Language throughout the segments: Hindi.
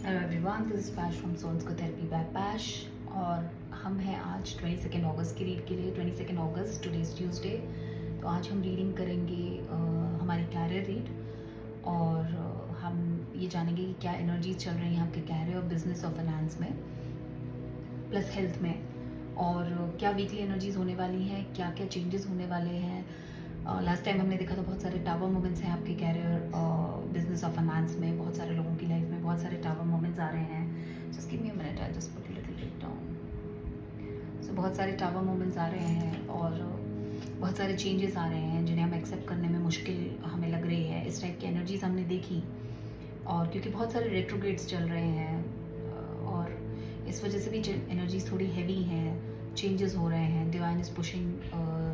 हेलो एवरीवन, दिस इज पैश फ्रॉम सोल्स को थेरेपी बाय पैश। और हम हैं आज 22 अगस्त की रीड के लिए। 22 अगस्त, टुडे इज ट्यूसडे। तो आज हम रीडिंग करेंगे हमारी कैरियर रीड, और हम ये जानेंगे कि क्या एनर्जीज चल रही हैं आपके कैरियर, बिजनेस और फाइनेंस में, प्लस हेल्थ में, और क्या वीकली एनर्जीज होने वाली हैं, क्या क्या चेंजेस होने वाले हैं। लास्ट टाइम हमने देखा था बहुत सारे टावर मोमेंट्स हैं आपके कैरियर, बिजनेस और फाइनेंस में। बहुत सारे लोगों की लाइफ में बहुत सारे टावर मोमेंट्स आ रहे हैं। Just give me a minute, I just put a little bit down. So बहुत सारे टावर मोमेंट्स आ रहे हैं और बहुत सारे चेंजेस आ रहे हैं जिन्हें हम एक्सेप्ट करने में मुश्किल हमें लग रही है। इस टाइप की एनर्जीज हमने देखी, और क्योंकि बहुत सारे रेट्रोग्रेड्स चल रहे हैं और इस वजह से भी एनर्जीज थोड़ी हैवी हैं, चेंजेस हो रहे हैं। Divine is pushing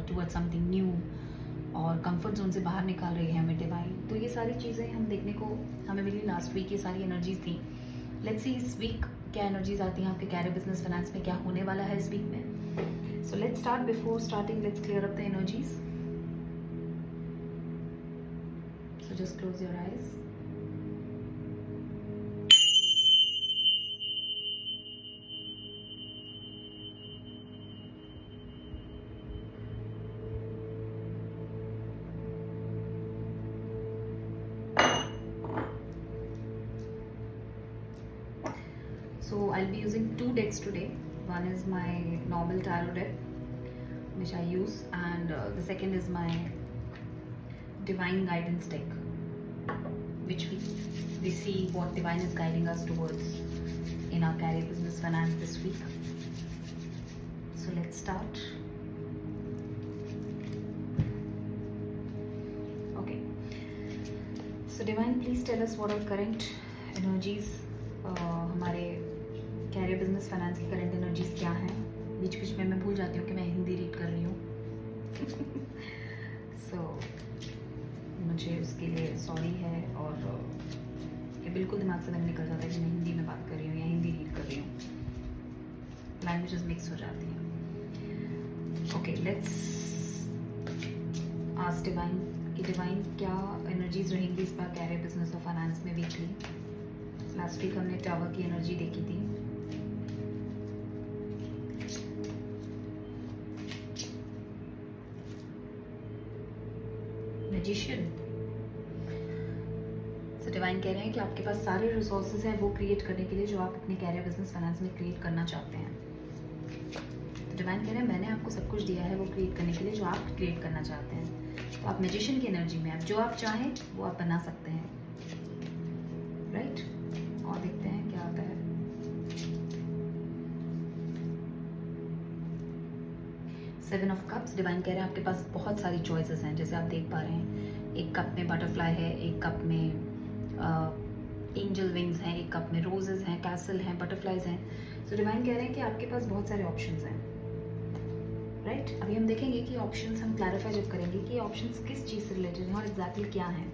toward something new, और कंफर्ट जोन से बाहर निकाल रही है हमें डिवाइन। तो ये सारी चीज़ें हम देखने को हमें मिली लास्ट वीक। ये सारी एनर्जीज थी। लेट्स सी इस वीक क्या एनर्जीज आती हैं आपके कैरियर, बिजनेस, फाइनेंस में, क्या होने वाला है इस वीक में। So let's start. Before starting, let's clear up the energies. So just close your eyes. So I'll be using two decks today. One is my normal tarot deck, which I use, and the second is my divine guidance deck, which we see what divine is guiding us towards in our career, business, finance this week. So let's start. Okay. So divine, please tell us what are current energies, हमारे कैरियर, बिजनेस, फाइनेंस की करंट एनर्जीज क्या हैं। बीच बीच में मैं भूल जाती हूँ कि मैं हिंदी रीड कर रही हूँ। सो मुझे उसके लिए सॉरी है, और ये बिल्कुल दिमाग से निकल जाता है कि मैं हिंदी में बात कर रही हूँ या हिंदी रीड कर रही हूँ। लैंग्वेजेस मिक्स हो जाती हैं। ओके, लेट्स आस्क डिवाइन कि डिवाइन क्या एनर्जीज रहेंगी इस बार कैरियर, बिजनेस और फाइनेंस में वीकली। लास्ट वीक हमने टावर की एनर्जी देखी थी। मैजिशियन। सो डिवाइन कह रहे हैं कि आपके पास सारे रिसोर्सेज हैं वो क्रिएट करने के लिए जो आप अपने कैरियर, बिजनेस, फाइनेंस में क्रिएट करना चाहते हैं। तो डिवाइन कह रहे हैं मैंने आपको सब कुछ दिया है वो क्रिएट करने के लिए जो आप क्रिएट करना चाहते हैं। तो आप मैजिशियन की एनर्जी में, आप जो आप चाहें वो आप बना सकते हैं, राइट। और देखते हैं क्या आता है। Seven of cups. डिवाइन कह रहे हैं आपके पास बहुत सारी चॉइसेस हैं, जैसे आप देख पा रहे हैं। एक कप में बटरफ्लाई है, एक कप में एंजल विंग्स हैं, एक कप में रोजेस हैं, कैसल हैं, बटरफ्लाइज हैं। सो डिवाइन कह रहे हैं कि आपके पास बहुत सारे ऑप्शंस हैं, राइट। अभी हम देखेंगे कि ऑप्शंस हम क्लैरिफाई जब करेंगे कि ऑप्शंस किस चीज़ से रिलेटेड हैं और एग्जैक्टली क्या हैं।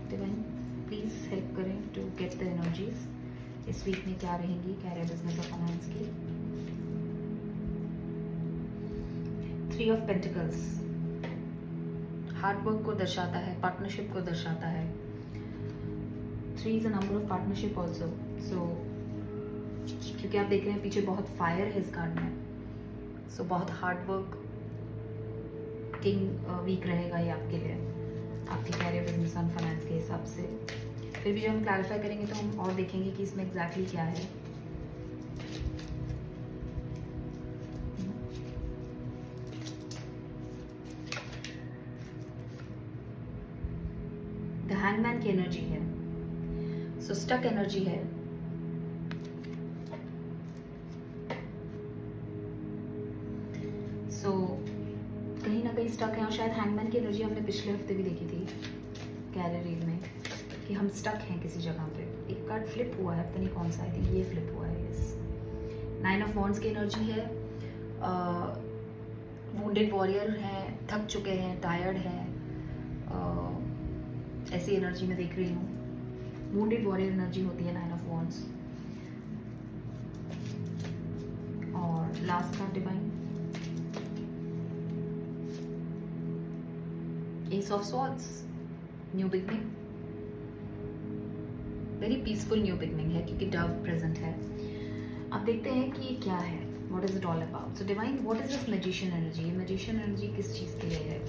डिवाइन प्लीज हेल्प करें टू गेट द एनर्जीज। इस वीक में क्या रहेंगी कैरियर, बिजनेस और फाइनेंस की। 3 ऑफ पेंटिकल्स हार्ड वर्क को दर्शाता है, पार्टनरशिप को दर्शाता है। 3 is a number of partnership also. So क्योंकि आप देख रहे हैं पीछे बहुत फायर है इस कार्ड में, सो बहुत हार्ड वर्क किंग वीक रहेगा ये आपके लिए, आपके कैरियर, बिजनेस और फाइनेंस के हिसाब से। फिर भी जब हम क्लैरिफाई करेंगे तो हम और देखेंगे कि इसमें एग्जैक्टली क्या है। द हैंगमैन की एनर्जी है, सो स्टक एनर्जी है। सो कहीं ना कहीं स्टक है, और शायद हैंगमैन की एनर्जी हमने पिछले हफ्ते भी देखी थी कैरियर रीड में, कि हम स्टक हैं किसी जगह पे। एक कार्ड फ्लिप हुआ है, पता नहीं कौन सा है, ये फ्लिप हुआ है। यस, 9 ऑफ वॉन्ड्स की एनर्जी है। वुंडेड वॉरियर हैं, थक चुके हैं, टायर्ड हैं, ऐसी एनर्जी में देख रही हूँ। वुंडेड वॉरियर एनर्जी होती है 9 ऑफ वॉन्ड्स। और last card divine, S of swords. New beginning, very peaceful new beginning है क्योंकि डव प्रेजेंट है। आप देखते हैं कि ये क्या है, what is it all about. So divine, what is this magician energy? ये मैजिशियन एनर्जी किस चीज़ के लिए है?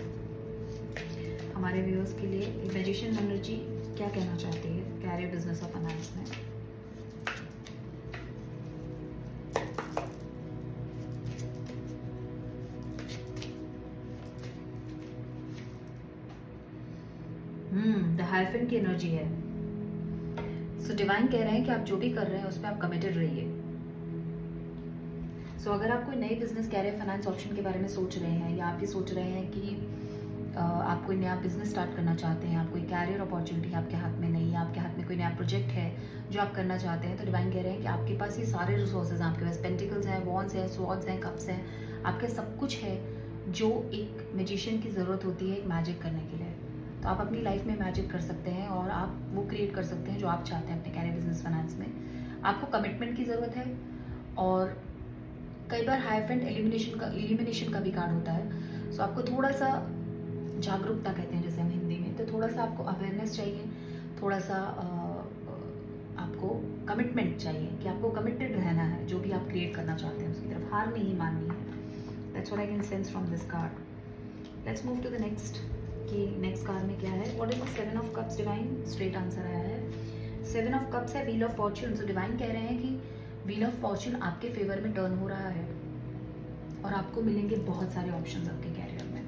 हमारे व्यूअर्स के लिए मैजिशियन एनर्जी क्या कहना चाहती है कैरियर, बिजनेस और फाइनेंस में? द हाइफेंट की एनर्जी है। सो डिवाइन कह रहे हैं कि आप जो भी कर रहे हैं उस पर आप कमिटेड रहिए। सो अगर आप कोई नए बिजनेस, कैरियर, फाइनेंस ऑप्शन के बारे में सोच रहे हैं, या आप ये सोच रहे हैं कि आप कोई नया बिजनेस स्टार्ट करना चाहते हैं, आप कोई कैरियर अपॉर्चुनिटी आपके हाथ में नहीं है, आपके हाथ में कोई नया प्रोजेक्ट है जो आप करना चाहते हैं, तो डिवाइन कह रहे हैं कि आपके पास ये सारे रिसोर्सेज हैं। आपके पास पेंटिकल्स हैं, वॉन्ड्स हैं, स्वॉर्ड्स हैं, कप्स हैं, आपके सब कुछ है जो एक मैजिशियन की ज़रूरत होती है एक मैजिक करने के लिए। तो आप अपनी लाइफ में मैजिक कर सकते हैं और आप वो क्रिएट कर सकते हैं जो आप चाहते हैं अपने कैरियर, बिजनेस, फाइनेंस में। आपको कमिटमेंट की ज़रूरत है, और कई बार हाइफेंट एलिमिनेशन का भी कार्ड होता है। सो आपको थोड़ा सा जागरूकता कहते हैं जैसे हम हिंदी में, तो थोड़ा सा आपको अवेयरनेस चाहिए, थोड़ा सा आपको कमिटमेंट चाहिए कि आपको कमिटेड रहना है जो भी आप क्रिएट करना चाहते हैं उसकी तरफ, हार नहीं माननी है। That's what I can sense from this card. Let's move to the next, कि नेक्स्ट कार्ड में क्या है। What is the 7 of cups divine? Straight answer आया है 7 ऑफ कप्स है wheel of fortune. So divine कह रहे हैं कि व्हील ऑफ फॉर्च्यून आपके फेवर में टर्न हो रहा है और आपको मिलेंगे बहुत सारे ऑप्शंस आपके कैरियर में।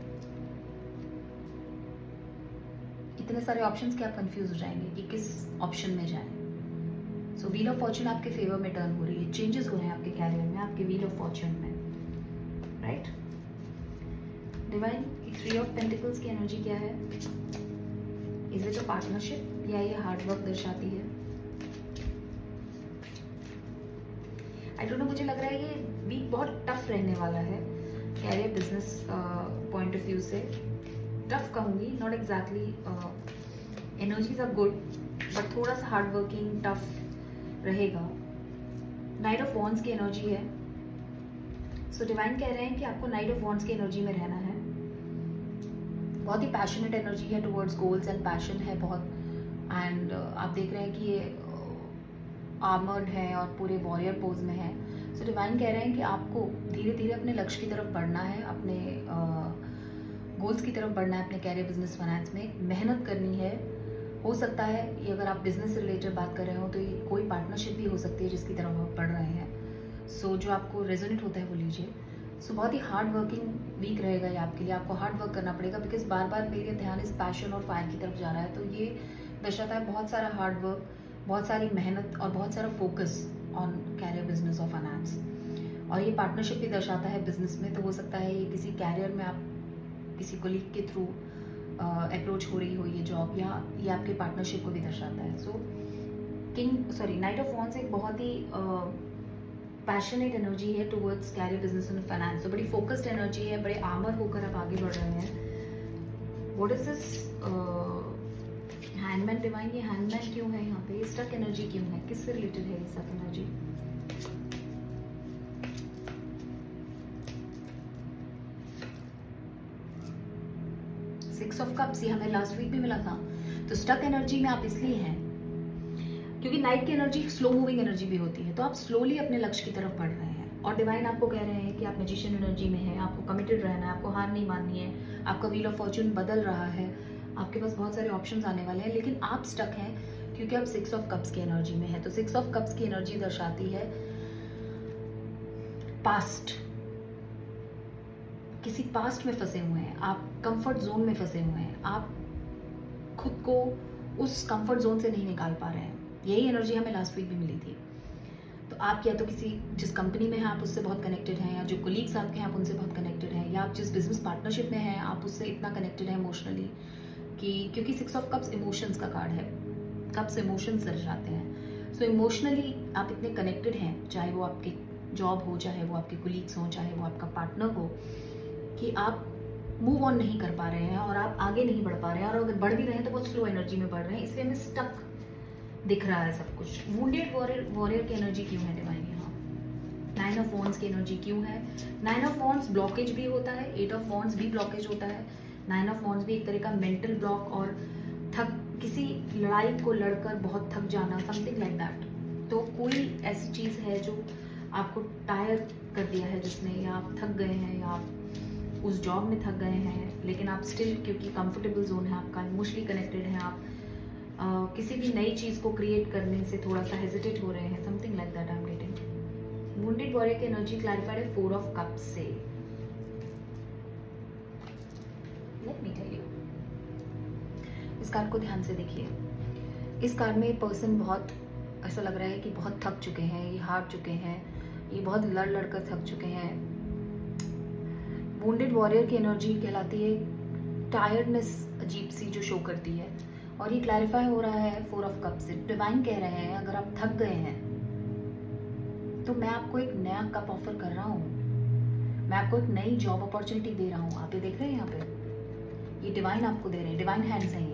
इतने सारे ऑप्शंस कि आप कंफ्यूज हो जाएंगे कि किस ऑप्शन में जाएं। सो व्हील ऑफ फॉर्च्यून आपके फेवर में टर्न हो रही है, चेंजेस हो रहे हैं आपके कैरियर में, आपके व्हील ऑफ फॉर्च्यून में, राइट। डिवाइन की 3 ऑफ पेंटिकल्स की एनर्जी क्या है? इज इट अ पार्टनरशिप या ये हार्डवर्क दर्शाती है? आई डोंट नो, मुझे लग रहा है ये वीक बहुत टफ रहने वाला है career, business point of view से। टफ कहूँगी, not exactly, energies are good, but थोड़ा सा हार्ड वर्किंग, टफ रहेगा। नाइट ऑफ वॉन्ड्स की एनर्जी है। सो डिवाइन कह रहे हैं कि आपको नाइट ऑफ वॉन्ड्स की एनर्जी में रहना है। बहुत ही पैशनेट एनर्जी है टुवर्ड्स गोल्स एंड पैशन है बहुत, एंड आप देख रहे हैं कि ये आर्मर्ड है और पूरे वॉरियर पोज में है। सो डिवाइन कह रहे हैं कि आपको धीरे धीरे अपने लक्ष्य की तरफ बढ़ना है, अपने गोल्स की तरफ बढ़ना है, अपने कैरियर, बिजनेस, फाइनेंस में मेहनत करनी है। हो सकता है ये, अगर आप बिजनेस से रिलेटेड बात कर रहे हो तो ये कोई पार्टनरशिप भी हो सकती है जिसकी तरफ आप बढ़ रहे हैं। सो जो आपको रेजोनेट होता है वो लीजिए। सो बहुत ही हार्ड वर्किंग वीक रहेगा ये आपके लिए, आपको हार्ड वर्क करना पड़ेगा, बिकॉज बार बार मेरे ध्यान इस पैशन और फायर की तरफ जा रहा है। तो ये दर्शाता है बहुत सारा हार्ड वर्क, बहुत सारी मेहनत और बहुत सारा फोकस ऑन कैरियर, बिजनेस और फाइनेंस। और ये पार्टनरशिप भी दर्शाता है बिजनेस में, तो हो सकता है ये किसी कैरियर में आप किसी कोलीग के थ्रू अप्रोच हो रही हो ये जॉब, या ये आपके पार्टनरशिप को भी दर्शाता है। सो नाइट ऑफ वॉन्ड्स एक बहुत ही पैशनेट एनर्जी है towards career, business and finance. तो बड़ी फोकस्ड एनर्जी है, बड़े आर्मर होकर आप आगे बढ़ रहे हैं। What is this handman divine? ये हैंडमैन क्यों है यहाँ पे? स्टक एनर्जी क्यों है? किससे रिलेटेड है ये stuck energy? Six of cups, ये हमें लास्ट वीक भी मिला था। तो स्टक एनर्जी में आप इसलिए हैं क्योंकि नाइट की एनर्जी स्लो मूविंग एनर्जी भी होती है, तो आप स्लोली अपने लक्ष्य की तरफ बढ़ रहे हैं। और डिवाइन आपको कह रहे हैं कि आप मैजिशियन एनर्जी में हैं, आपको कमिटेड रहना है, आपको हार नहीं माननी है, आपका व्हील ऑफ फॉर्च्यून बदल रहा है, आपके पास बहुत सारे ऑप्शंस आने वाले हैं, लेकिन आप स्टक हैं क्योंकि आप 6 ऑफ कप्स की एनर्जी में है। तो 6 ऑफ कप्स की एनर्जी दर्शाती है पास्ट, किसी पास्ट में फंसे हुए हैं आप, कंफर्ट जोन में फंसे हुए हैं आप, खुद को उस कंफर्ट जोन से नहीं निकाल पा रहे हैं। यही एनर्जी हमें लास्ट वीक भी मिली थी। तो आप या तो किसी जिस कंपनी में हैं आप उससे बहुत कनेक्टेड हैं, या जो कोलीग्स आपके हैं आप उनसे बहुत कनेक्टेड हैं, या आप जिस बिजनेस पार्टनरशिप में हैं आप उससे इतना कनेक्टेड हैं इमोशनली कि, क्योंकि 6 ऑफ कप्स इमोशंस का कार्ड है, कप्स इमोशंस दर्शाते हैं। सो इमोशनली आप इतने कनेक्टेड हैं, चाहे वो आपकी जॉब हो, चाहे वो आपके कोलीग्स हो, चाहे वो आपका पार्टनर हो, कि आप मूव ऑन नहीं कर पा रहे हैं और आप आगे नहीं बढ़ पा रहे हैं, और अगर बढ़ भी रहे हैं तो बहुत स्लो एनर्जी में बढ़ रहे हैं, इसलिए हमें स्टक दिख रहा है सब कुछ। वुंडेड वॉरियर की एनर्जी क्यों है डिवाइन यहाँ? 9 ऑफ वॉन्ड्स की एनर्जी क्यों है? 9 ऑफ वॉन्ड्स ब्लॉकेज भी होता है, 8 ऑफ वॉन्ड्स भी ब्लॉकेज होता है। 9 ऑफ वॉन्ड्स भी एक तरह का मेंटल ब्लॉक और किसी लड़ाई को लड़कर बहुत थक जाना, समथिंग लाइक दैट। तो कोई ऐसी चीज़ है जो आपको टायर कर दिया है जिसने, या आप थक गए हैं, या आप उस जॉब में थक गए हैं, लेकिन आप स्टिल, क्योंकि कंफर्टेबल जोन है आपका, इमोशनली कनेक्टेड है आप, किसी भी नई चीज़ को क्रिएट करने से थोड़ा सा हेजिटेट हो रहे हैं, something like that I am getting. Wounded warrior की एनर्जी क्लैरिफाइड है 4 ऑफ कप्स से। लेट मी टेल यू, इस कार्ड को ध्यान से देखिए। इस कार्ड में पर्सन बहुत, ऐसा लग रहा है कि बहुत थक चुके हैं, ये हार चुके हैं, ये बहुत लड़ लड़ कर थक चुके हैं। वुंडेड वॉरियर की एनर्जी कहलाती है टायर्डनेस, अजीब सी जो शो करती है, और ये क्लैरिफाई हो रहा है 4 ऑफ कप से। डिवाइन कह रहे हैं अगर आप थक गए हैं तो मैं आपको एक नया कप ऑफर कर रहा हूँ, मैं आपको एक नई जॉब अपॉर्चुनिटी दे रहा हूँ। आप ये देख रहे हैं यहाँ पे, ये डिवाइन आपको दे रहे हैं, डिवाइन हैंड्स हैं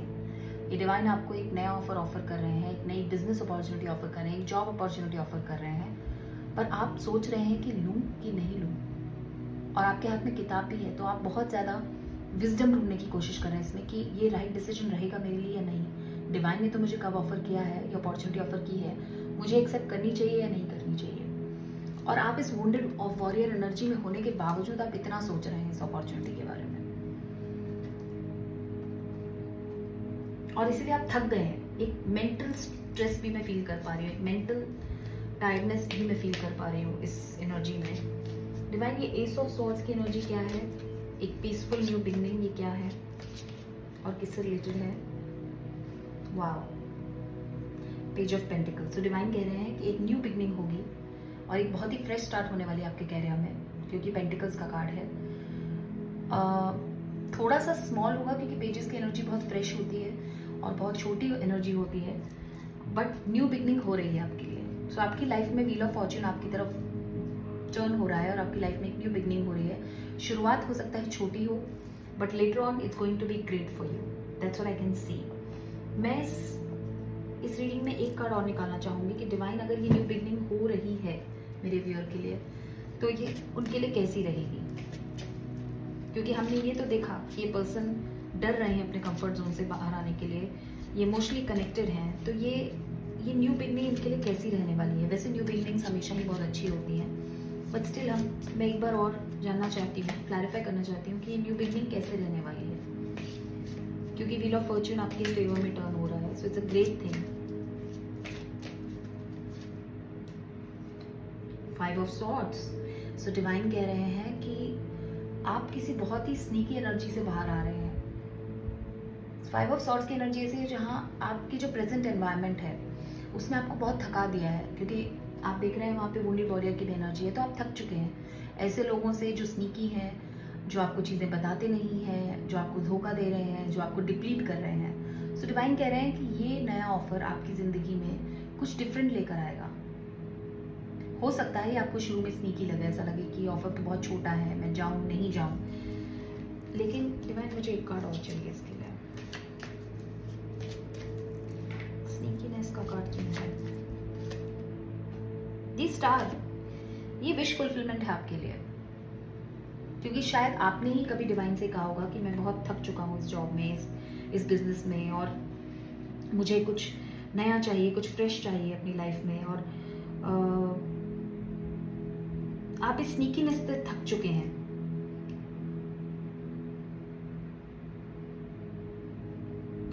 ये डिवाइन आपको एक नया ऑफर कर रहे हैं, एक नई बिजनेस अपॉर्चुनिटी ऑफर कर रहे हैं, एक जॉब अपॉर्चुनिटी ऑफर कर रहे हैं। पर आप सोच रहे हैं कि लूँ कि नहीं लूँ, और आपके हाथ में किताब भी है, तो आप बहुत ज़्यादा विजडम ढूंढने की कोशिश कर रहे हैं इसमें कि ये राइट डिसीजन रहेगा मेरे लिए या नहीं। डिवाइन ने तो मुझे कब ऑफर किया है, ये अपॉर्चुनिटी ऑफर की है, मुझे एक्सेप्ट करनी चाहिए या नहीं करनी चाहिए। और आप इस वुंडेड ऑफ वॉरियर एनर्जी में होने के बावजूद आप इतना सोच रहे हैं इस अपॉर्चुनिटी के बारे में, और इसीलिए आप थक गए हैं। एक मेंटल स्ट्रेस भी मैं फील कर पा रही हूँ, एक मेंटल टायर्डनेस भी मैं फील कर पा रही हूँ इस एनर्जी में। डिवाइन, ये एस ऑफ सॉर्ड्स की एनर्जी क्या है, एक पीसफुल न्यू बिगनिंग, ये क्या है और किससे रिलेटेड है? Wow, page of pentacles. तो डिवाइन कह रहे हैं कि एक न्यू बिगनिंग होगी और एक बहुत ही फ्रेश स्टार्ट होने वाली है आपके कैरियर में, क्योंकि पेंटिकल्स का कार्ड है। थोड़ा सा स्मॉल होगा क्योंकि पेजेस की एनर्जी बहुत फ्रेश होती है और बहुत छोटी एनर्जी होती है, बट न्यू बिगनिंग हो रही है आपके लिए। सो आपकी लाइफ में व्हील ऑफ फॉर्च्यून आपकी तरफ टर्न हो रहा है और आपकी लाइफ में एक न्यू बिगनिंग हो रही है। शुरुआत हो सकता है छोटी हो, but later on it's going to be great for you, that's what I can see. मैं इस रीडिंग में एक कार्ड और निकालना चाहूँगी कि डिवाइन, अगर ये न्यू बिगनिंग हो रही है मेरे व्यूअर के लिए, तो ये उनके लिए कैसी रहेगी? क्योंकि हमने ये तो देखा कि ये पर्सन डर रहे हैं अपने कंफर्ट जोन से बाहर आने के लिए, ये इमोशनली कनेक्टेड हैं, तो ये न्यू बिगनिंग इनके लिए कैसी रहने वाली है? वैसे न्यू बिगनिंग्स हमेशा ही बहुत अच्छी होती हैं, बट स्टिल मैं एक बार और जानना चाहती हूँ, क्लैरिफाई करना चाहती हूँ कि ये न्यू बिगनिंग कैसे रहने वाली है, क्योंकि व्हील ऑफ फॉर्च्यून आपके फेवर में टर्न हो रहा है, सो it's a great thing. 5 of swords. So divine कह रहे हैं कि आप किसी बहुत ही स्नीकी एनर्जी से बाहर आ रहे हैं। 5 ऑफ सॉर्ड्स की एनर्जी ऐसी है जहाँ आपकी जो प्रेजेंट एनवायरनमेंट है उसने आपको बहुत थका दिया है, क्योंकि आप देख रहे हैं वहाँ पे वुंडेड वॉरियर की भी एनर्जी है, तो आप थक चुके हैं ऐसे लोगों से जो स्नीकी हैं, जो आपको चीज़ें बताते नहीं हैं, जो आपको धोखा दे रहे हैं, जो आपको डिप्लीट कर रहे हैं। सो डिवाइन कह रहे हैं कि ये नया ऑफर आपकी ज़िंदगी में कुछ डिफरेंट लेकर आएगा। हो सकता है आपको शुरू में स्नीकी लगे, ऐसा लगे कि ऑफर तो बहुत छोटा है, मैं जाऊँ नहीं जाऊँ, लेकिन डिवाइन मुझे एक कार्ड और चाहिए इसके लिए। स्नीकीनेस का कार्ड क्या है? दी स्टार। ये विश फुलफिलमेंट है आपके लिए, क्योंकि शायद आपने ही कभी डिवाइन से कहा होगा कि मैं बहुत थक चुका हूँ इस जॉब में, इस बिजनेस में, और मुझे कुछ नया चाहिए, कुछ फ्रेश चाहिए अपनी लाइफ में, और आप इस स्नीकीनेस से थक चुके हैं।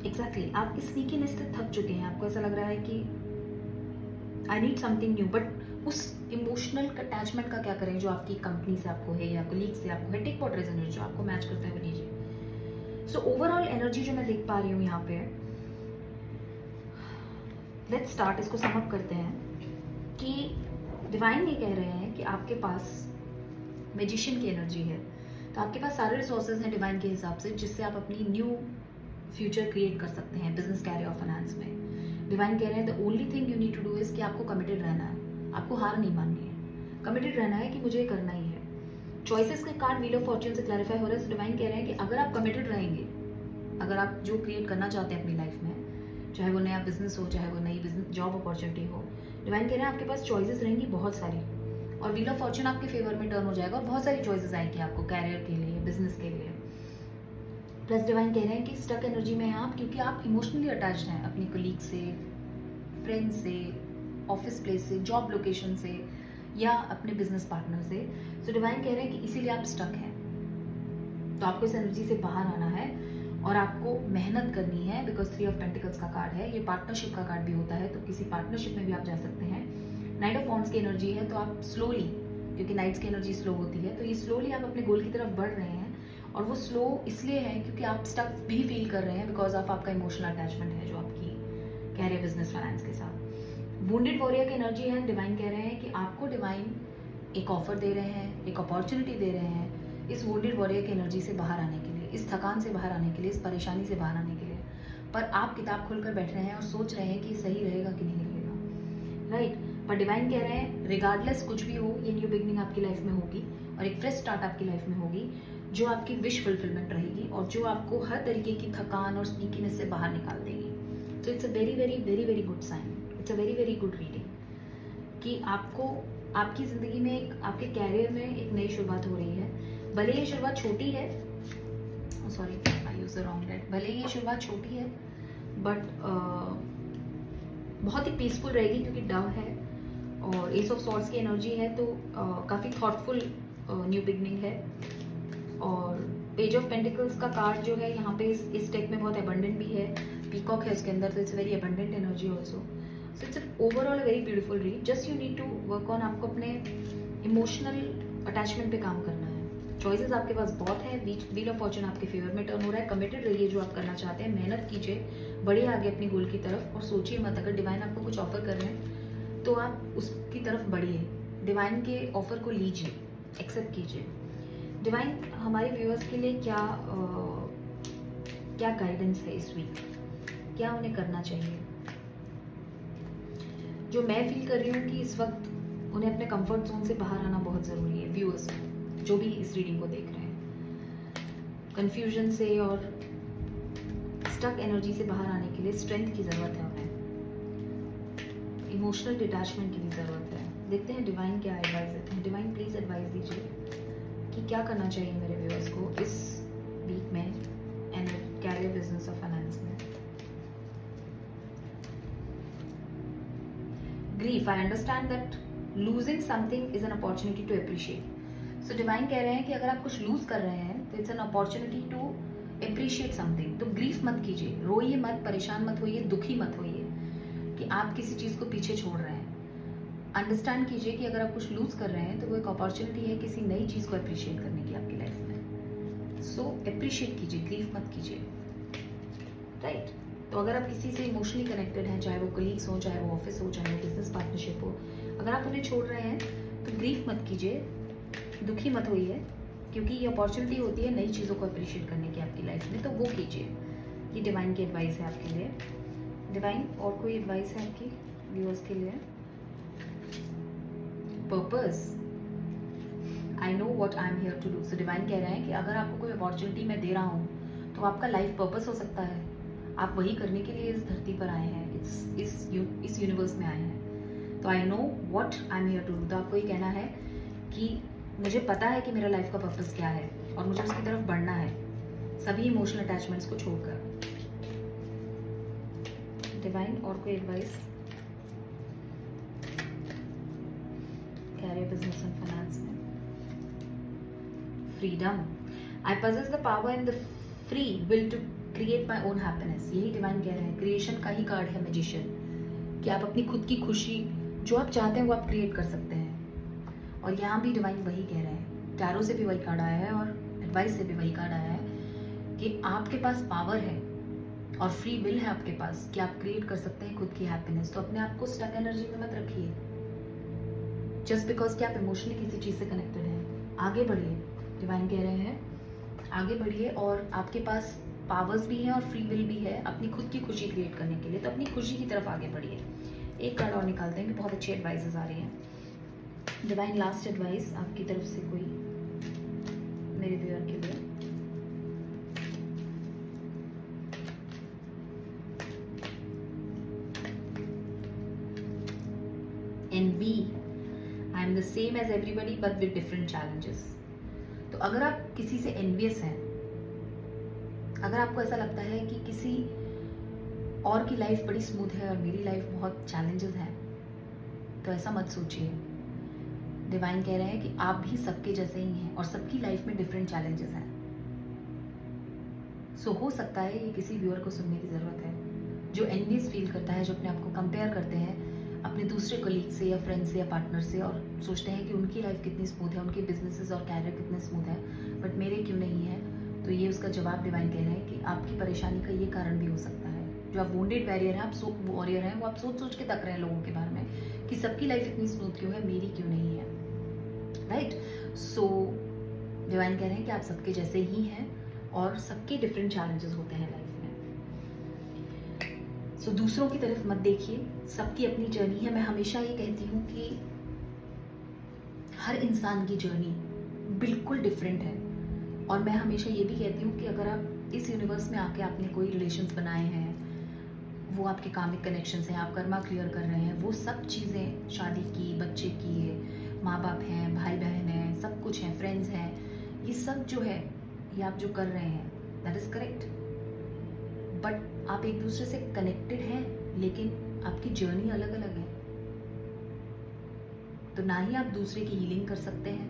एग्जैक्टली, आप इस स्नीकीनेस से थक चुके हैं। आपको ऐसा लग रहा है कि I need something new, but उस इमोशनल अटैचमेंट का क्या करें जो आपकी कंपनी से आपको है या कलीग से आपको है। टेक व्हाट रेजोनेट्स, जो आपको मैच करता है वो लीजिए। सो ओवरऑल एनर्जी जो मैं देख पा रही हूँ यहाँ पे, लेट्स स्टार्ट, इसको सम अप करते हैं कि डिवाइन ये कह रहे हैं कि आपके पास मैजिशियन की एनर्जी है, तो आपके पास सारे रिसोर्सेज हैं डिवाइन के हिसाब से, जिससे आप अपनी न्यू फ्यूचर क्रिएट कर सकते हैं बिजनेस, कैरियर और फाइनेंस में। डिवाइन कह रहे हैं the only thing you need to do is कि आपको कमिटेड रहना है, आपको हार नहीं माननी है, कमिटेड रहना है कि मुझे करना ही है। चॉइसेस के कार्ड व्हील ऑफ फॉर्च्यून से क्लैरिफाई हो रहा है। डिवाइन कह रहे हैं कि अगर आप कमिटेड रहेंगे, अगर आप जो क्रिएट करना चाहते हैं अपनी लाइफ में, चाहे वो नया बिजनेस हो, चाहे वो नई बिजनेस जॉब अपॉर्चुनिटी हो, डिवाइन कह रहे हैं आपके पास चॉइसेस रहेंगी बहुत सारी, और व्हील ऑफ फॉर्च्यून आपके फेवर में टर्न हो जाएगा और बहुत सारी चॉइसेस आएंगी आपको कैरियर के लिए, बिजनेस के लिए। प्लस डिवाइन कह रहे हैं कि स्टक एनर्जी में हैं आप क्योंकि आप इमोशनली अटैच्ड हैं अपनी कलीग से, फ्रेंड से, ऑफिस प्लेस से, जॉब लोकेशन से या अपने बिजनेस पार्टनर से। सो डिवाइन कह रहे हैं कि इसीलिए आप स्टक हैं। तो आपको इस एनर्जी से बाहर आना है और आपको मेहनत करनी है, बिकॉज 3 ऑफ पेंटिकल्स का कार्ड है, ये पार्टनरशिप का कार्ड भी होता है, तो किसी पार्टनरशिप में भी आप जा सकते हैं। नाइट ऑफ वॉन्ड्स की एनर्जी है, तो आप स्लोली, क्योंकि नाइट्स की एनर्जी स्लो होती है, तो ये स्लोली आप अपने गोल की तरफ बढ़ रहे हैं। और वो स्लो इसलिए है क्योंकि आप स्टक भी फील कर रहे हैं बिकॉज ऑफ आपका इमोशनल अटैचमेंट है जो आपकी कैरियर, बिजनेस, फाइनेंस के साथ। वुंडेड वॉरियर की एनर्जी है, डिवाइन कह रहे हैं कि आपको डिवाइन एक ऑफर दे रहे हैं, एक अपॉर्चुनिटी दे रहे हैं इस वुंडेड वॉरियर की एनर्जी से बाहर आने के लिए, इस थकान से बाहर आने के लिए, इस परेशानी से बाहर आने के लिए। पर आप किताब खोलकर बैठ रहे हैं और सोच रहे हैं कि सही रहेगा कि नहीं रहेगा, राइट। पर डिवाइन कह रहे हैं रिगार्डलेस कुछ भी हो, ये न्यू बिगनिंग आपकी लाइफ में होगी और एक फ्रेश स्टार्ट आपकी लाइफ में होगी जो आपकी विश फुलफिलमेंट रहेगी और जो आपको हर तरीके की थकान और स्नीकीनेस से बाहर निकाल देगी। So it's a very very very very good sign, it's a very very good reading कि आपको आपकी ज़िंदगी में एक, आपके कैरियर में एक नई शुरुआत हो रही है। भले ये शुरुआत छोटी है, sorry I use the wrong date, भले ये शुरुआत छोटी है बट बहुत ही पीसफुल रहेगी क्योंकि डव है और एस ऑफ सॉर्ड्स की एनर्जी है, तो काफ़ी थॉटफुल न्यू बिगनिंग है। और पेज ऑफ पेंटिकल्स का कार्ड जो है यहाँ पे इस टेक में बहुत अबंडेंट भी है, पीकॉक है उसके अंदर, तो it's very abundant energy also. So it's overall a very beautiful read, just you need to work on, आपको अपने इमोशनल अटैचमेंट पे काम करना है। चॉइसेस आपके पास बहुत है, व्हील ऑफ फॉर्चून आपके फेवर में टर्न हो रहा है। कमिटेड रहिए जो आप करना चाहते हैं, मेहनत कीजिए, बढ़िए आगे अपनी गोल की तरफ और सोचिए मत, अगर डिवाइन आपको कुछ ऑफर कर रहे हैं तो आप उसकी तरफ बढ़िए, डिवाइन के ऑफर को लीजिए, एक्सेप्ट कीजिए। डिवाइन हमारे व्यूअर्स के लिए क्या गाइडेंस है इस वीक, क्या उन्हें करना चाहिए? जो मैं फील कर रही हूँ कि इस वक्त उन्हें अपने कंफर्ट जोन से बाहर आना बहुत ज़रूरी है। व्यूअर्स जो भी इस रीडिंग को देख रहे हैं, कंफ्यूजन से और स्टक एनर्जी से बाहर आने के लिए स्ट्रेंथ की ज़रूरत है उन्हें, इमोशनल डिटैचमेंट की भी ज़रूरत है। देखते हैं डिवाइन क्या एडवाइस देते हैं। डिवाइन प्लीज़ एडवाइस दीजिए कि क्या करना चाहिए मेरे व्यूअर्स को इस वीक में एंड कैरियर, बिजनेस और फाइनेंस में। Grief, I understand that losing something is an opportunity to appreciate. So divine कह रहे हैं कि अगर आप कुछ लूज कर रहे हैं तो it's an opportunity to appreciate something. तो ग्रीफ मत कीजिए, रोइए मत, परेशान मत होइए, दुखी मत होइए कि आप किसी चीज़ को पीछे छोड़ रहे हैं। अंडरस्टैंड कीजिए कि अगर आप कुछ लूज कर रहे हैं तो वो एक अपॉर्चुनिटी है किसी नई चीज़ को अप्रिशिएट करने की आपकी लाइफ में। सो अप्रिशिएट कीजिए, ग्रीफ मत कीजिए, राइट। तो अगर आप किसी से इमोशनली कनेक्टेड हैं, चाहे वो कलीग्स हो, चाहे वो ऑफिस हो, चाहे वो बिजनेस पार्टनरशिप हो, अगर आप उन्हें छोड़ रहे हैं तो ग्रीफ मत कीजिए, दुखी मत होइए, क्योंकि ये अपॉर्चुनिटी होती है नई चीज़ों को अप्रिशिएट करने की आपकी लाइफ में, तो वो कीजिए। ये डिवाइन की एडवाइस है आपके लिए। डिवाइन और कोई एडवाइस है आपकी व्यूअर्स के लिए? Purpose, I know what I am here to do. So divine कह रहे हैं कि अगर आपको कोई अपॉर्चुनिटी मैं दे रहा हूँ तो आपका लाइफ पर्पस हो सकता है, आप वही करने के लिए इस धरती पर आए हैं, इस यूनिवर्स में आए हैं। तो I know what I am here to do, तो आपको ये कहना है कि मुझे पता है कि मेरा लाइफ का पर्पस क्या है और मुझे उसकी तरफ बढ़ना है, सभी इमोशनल अटैचमेंट्स को छोड़कर। डिवाइन और कोई advice career, business and finance में? Freedom, I possess the power and the free will to create my own happiness. यही डिवाइन कह रहे हैं। क्रिएशन का ही कार्ड है मैजिशियन, कि आप अपनी खुद की खुशी जो आप चाहते हैं वो आप क्रिएट कर सकते हैं। और यहाँ भी डिवाइन वही कह रहे हैं, टैरो से भी वही कार्ड आया है और एडवाइस से भी वही कार्ड आया है कि आपके पास पावर है और फ्री विल है आपके पास कि आप क्रिएट कर सकते हैं खुद की हैप्पीनेस। तो अपने आप को स्टक एनर्जी में मत रखिए जस्ट बिकॉज कि आप इमोशनली किसी चीज़ से कनेक्टेड हैं। आगे बढ़िए, डिवाइन कह रहे हैं आगे बढ़िए, और आपके पास पावर्स भी हैं और फ्री विल भी है अपनी खुद की खुशी क्रिएट करने के लिए। तो अपनी खुशी की तरफ आगे बढ़िए। एक कार्ड और निकालते हैं कि बहुत अच्छी एडवाइसेस आ रही हैं। डिवाइन लास्ट एडवाइस आपकी तरफ से कोई मेरे व्यूअर के लिए? envy, I am the same as everybody but with different challenges। तो अगर आप किसी से एनवियस हैं, अगर आपको ऐसा लगता है कि किसी और की लाइफ बड़ी स्मूथ है और मेरी लाइफ बहुत चैलेंजेस हैं, तो ऐसा मत सोचिए। डिवाइन कह रहे हैं कि आप भी सबके जैसे ही हैं और सबकी लाइफ में डिफरेंट चैलेंजेस हैं। सो हो सकता है ये किसी व्यूअर को सुनने की ज़रूरत है जो एनवियस फील करता है, जो अपने आप को कंपेयर करते हैं अपने दूसरे कलीग से या फ्रेंड से या पार्टनर से और सोचते हैं कि उनकी लाइफ कितनी स्मूथ है, उनके बिजनेसेस और कैरियर कितने स्मूथ है, बट मेरे क्यों नहीं है। तो ये उसका जवाब डिवाइन कह रहे हैं कि आपकी परेशानी का ये कारण भी हो सकता है। जो आप वोंडेड वॉरियर हैं, आप वॉरियर हैं, वो आप सोच सोच के तक रहे हैं लोगों के बारे में कि सबकी लाइफ इतनी स्मूथ क्यों है, मेरी क्यों नहीं है। राइट? सो डिवाइन कह रहे हैं कि आप सबके जैसे ही हैं और सबके डिफरेंट चैलेंजेस होते हैं लाइफ में। सो दूसरों की तरफ मत देखिए, सबकी अपनी जर्नी है। मैं हमेशा ये कहती हूँ कि हर इंसान की जर्नी बिल्कुल डिफरेंट है और मैं हमेशा ये भी कहती हूँ कि अगर आप इस यूनिवर्स में आके आपने कोई रिलेशंस बनाए हैं, वो आपके कामिक कनेक्शंस हैं, आप कर्मा क्लियर कर रहे हैं, वो सब चीज़ें, शादी की, बच्चे किए, माँ बाप हैं, भाई बहन हैं, सब कुछ हैं, फ्रेंड्स हैं, ये सब जो है, ये आप जो कर रहे हैं, दैट इज़ करेक्ट। बट आप एक दूसरे से कनेक्टेड हैं, लेकिन आपकी जर्नी अलग अलग है। तो ना ही आप दूसरे की हीलिंग कर सकते हैं,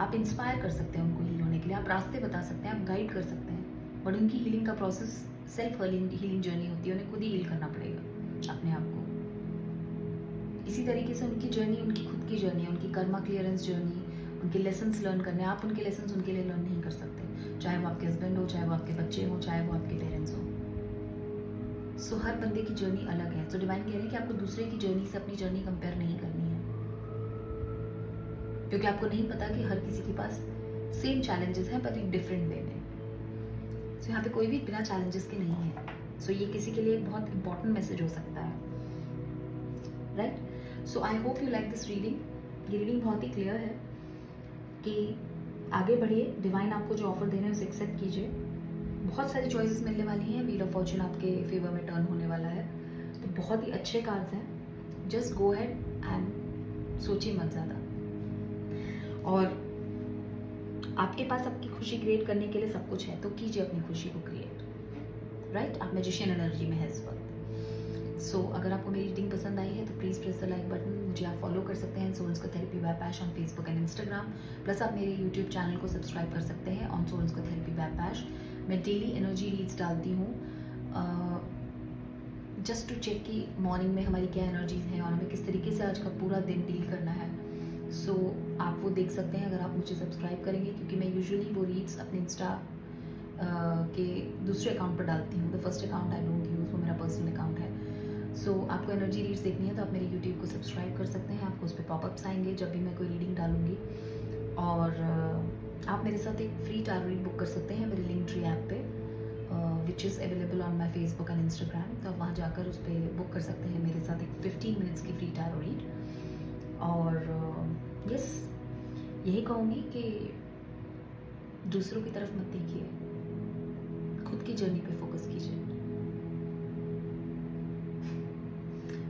आप इंस्पायर कर सकते हैं उनको हील होने के लिए, आप रास्ते बता सकते हैं, आप गाइड कर सकते हैं, बट उनकी हीलिंग का प्रोसेस सेल्फ हीलिंग जर्नी होती है, उन्हें खुद ही हील करना पड़ेगा अपने आप को। इसी तरीके से उनकी जर्नी उनकी खुद की जर्नी है, उनकी कर्मा क्लियरेंस जर्नी, उनके लेसन्स लर्न करने, आप उनके लेसन्स उनके लिए लर्न नहीं कर सकते, चाहे वो आपके हस्बैंड हो, चाहे वो आपके बच्चे हो, चाहे वो आपके पेरेंट्स हो। सो हर बंदे की जर्नी अलग है। तो डिवाइन कह रहे हैं कि आपको दूसरे की जर्नी से अपनी जर्नी कंपेयर नहीं करनी है, क्योंकि आपको नहीं पता कि हर किसी के पास सेम चैलेंजेस हैं पर एक डिफरेंट वे में। सो यहाँ पे कोई भी बिना चैलेंजेस के नहीं है। सो ये किसी के लिए एक बहुत इंपॉर्टेंट मैसेज हो सकता है। Right? So I hope you like this reading. ये रीडिंग बहुत ही क्लियर है कि आगे बढ़िए, डिवाइन आपको जो ऑफर दे रहे हैं उसे एक्सेप्ट कीजिए। बहुत सारी चॉइसेस मिलने वाली हैं, व्हील ऑफ फॉर्चून आपके फेवर में टर्न होने वाला है, तो बहुत ही अच्छे कार्ड्स हैं। जस्ट गो अहेड एंड सोचिए मत ज़्यादा, और आपके पास आपकी खुशी क्रिएट करने के लिए सब कुछ है, तो कीजिए अपनी खुशी को क्रिएट। राइट? आप मैजिशियन एनर्जी में है इस वक्त। सो अगर आपको मेरी रीडिंग पसंद आई है तो please press the like button. मुझे आप फॉलो कर सकते हैं सोल्स को थेरेपी बाय पैश on Facebook and Instagram. Plus आप मेरे यूट्यूब चैनल को सब्सक्राइब कर सकते हैं ऑन सोल्स को थेरेपी बाय पैश। मैं डेली एनर्जी रीड्स डालती हूँ जस्ट टू चेक कि मॉर्निंग में हमारी क्या एनर्जीज हैं और हमें किस तरीके से आज का पूरा दिन डील करना है। सो आप वो देख सकते हैं अगर आप मुझे सब्सक्राइब करेंगे, क्योंकि मैं यूजुअली वो रीड्स अपने इंस्टा के दूसरे अकाउंट पर डालती हूँ। The first account I don't use, वो मेरा पर्सनल अकाउंट है। सो आपको एनर्जी रीड्स देखनी है तो आप मेरे यूट्यूब को सब्सक्राइब कर सकते हैं, आपको उस पर पॉपअप्स आएंगे जब भी मैं कोई रीडिंग डालूंगी। और आप मेरे साथ एक फ्री टैरो रीड बुक कर सकते हैं मेरे लिंक ट्री ऐप पे, which is available on my Facebook and Instagram. तो आप वहाँ जाकर उस पर बुक कर सकते हैं मेरे साथ एक 15 मिनट्स की फ्री टैरो रीड। और यस, यही कहूँगी कि दूसरों की तरफ मत देखिए, खुद की जर्नी पे फोकस कीजिए,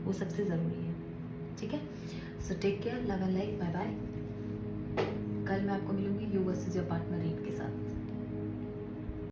वो सबसे ज़रूरी है। ठीक है? So take care, love and light, bye bye. कल मैं आपको मिलूंगी you versus your partner read के साथ।